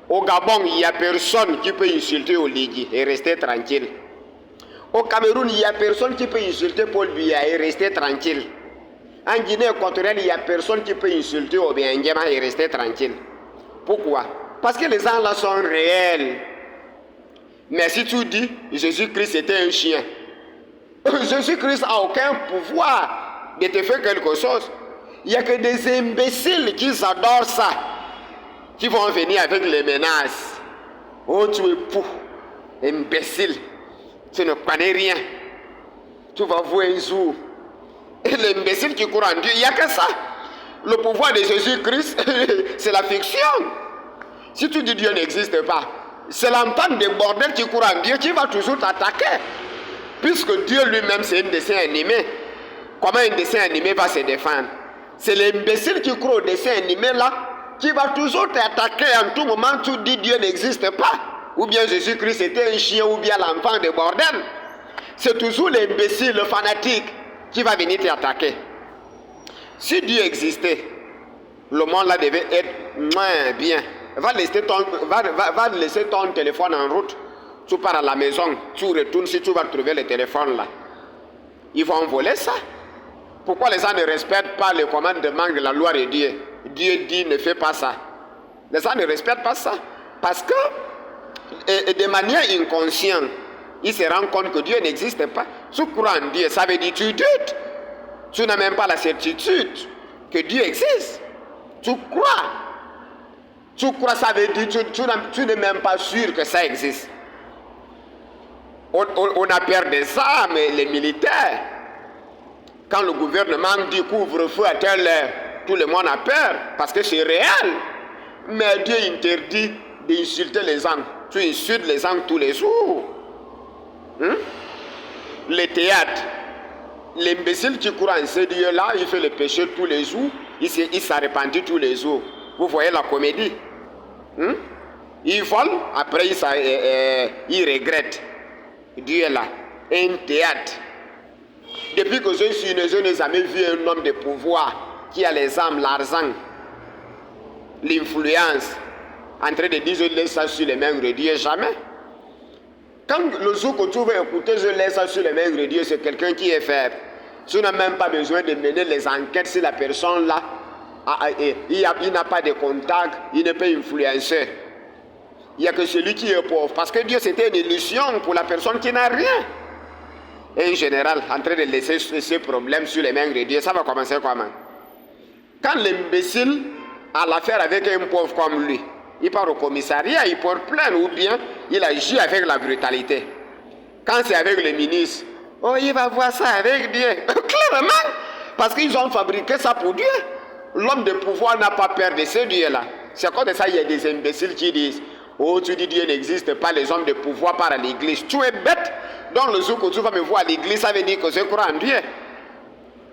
Au Gabon, il n'y a personne qui peut insulter Oligui et rester tranquille. Au Cameroun, il n'y a personne qui peut insulter Paul Biya et rester tranquille. En Guinée équatoriale, il n'y a personne qui peut insulter Obiangema et rester tranquille. Pourquoi? Parce que les gens là sont réels. Mais si tu dis Jésus-Christ était un chien, Jésus-Christ n'a aucun pouvoir de te faire quelque chose. Il n'y a que des imbéciles qui adorent ça, qui vont venir avec les menaces. Oh, tu es fou, imbécile, tu ne connais rien. Tu vas voir un jour. Et l'imbécile qui court en Dieu, il n'y a que ça. Le pouvoir de Jésus-Christ, c'est la fiction. Si tu dis Dieu n'existe pas, c'est l'entente des bordels qui court en Dieu qui va toujours t'attaquer. Puisque Dieu lui-même, c'est un dessin animé. Comment un dessin animé va se défendre? C'est l'imbécile qui croit au dessin animé là, qui va toujours t'attaquer en tout moment. Tu dis Dieu n'existe pas. Ou bien Jésus-Christ était un chien, ou bien l'enfant de bordel. C'est toujours l'imbécile, le fanatique, qui va venir t'attaquer. Si Dieu existait, le monde là devait être moins bien. Va laisser ton téléphone en route. Tu pars à la maison, tu retournes si tu vas trouver le téléphone là. Ils vont voler ça. Pourquoi les gens ne respectent pas les commandements de la loi de Dieu? Dieu dit ne fais pas ça. Les gens ne respectent pas ça. Parce que, de manière inconsciente, ils se rendent compte que Dieu n'existe pas. Tu crois en Dieu, ça veut dire tu doutes. Tu n'as même pas la certitude que Dieu existe. Tu crois. Tu crois, ça veut dire tu n'es même pas sûr que ça existe. On a peur des armes, les militaires. Quand le gouvernement dit couvre-feu à telle heure, tout le monde a peur parce que c'est réel. Mais Dieu interdit d'insulter les gens. Tu insultes les gens tous les jours. Les théâtres. L'imbécile qui court en ce Dieu-là, il fait le péché tous les jours. Il s'arrepentit tous les jours. Vous voyez la comédie. Il vole, après il regrette. Dieu est là. Un théâtre. Depuis que je suis né, je n'ai jamais vu un homme de pouvoir qui a les armes, l'argent, l'influence, en train de dire je laisse ça sur les mains de Dieu. Jamais. Quand le jour que tu veux écouter je laisse ça sur les mains de Dieu, c'est quelqu'un qui est faible. Tu n'as même pas besoin de mener les enquêtes si la personne là, il n'a pas de contact, il ne peut influencer. Il n'y a que celui qui est pauvre. Parce que Dieu, c'était une illusion pour la personne qui n'a rien. Et en général, en train de laisser ces problèmes sur les mains de Dieu, ça va commencer comment? Quand l'imbécile a l'affaire avec un pauvre comme lui, il part au commissariat, il porte plainte, ou bien il agit avec la brutalité. Quand c'est avec le ministre, oh, il va voir ça avec Dieu. Clairement, parce qu'ils ont fabriqué ça pour Dieu. L'homme de pouvoir n'a pas peur de ce Dieu-là. C'est comme ça, il y a des imbéciles qui disent, oh, tu dis Dieu n'existe pas, les hommes de pouvoir partent à l'église. Tu es bête. Donc le jour que tu vas me voir à l'église, ça veut dire que je crois en Dieu.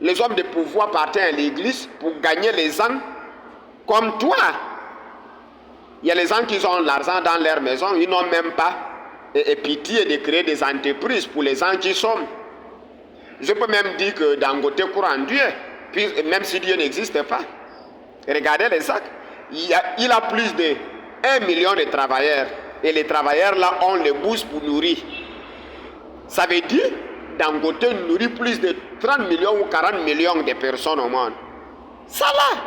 Les hommes de pouvoir partaient à l'église pour gagner les gens comme toi. Il y a les gens qui ont l'argent dans leur maison, ils n'ont même pas pitié de créer des entreprises pour les gens qui sont. Je peux même dire que Dangote croit en Dieu, puis même si Dieu n'existe pas. Regardez les sacs. Il a plus de 1 million de travailleurs. Et les travailleurs là ont les bourses pour nourrir. Ça veut dire Dangote nourrit plus de 30 millions ou 40 millions de personnes au monde. Ça là,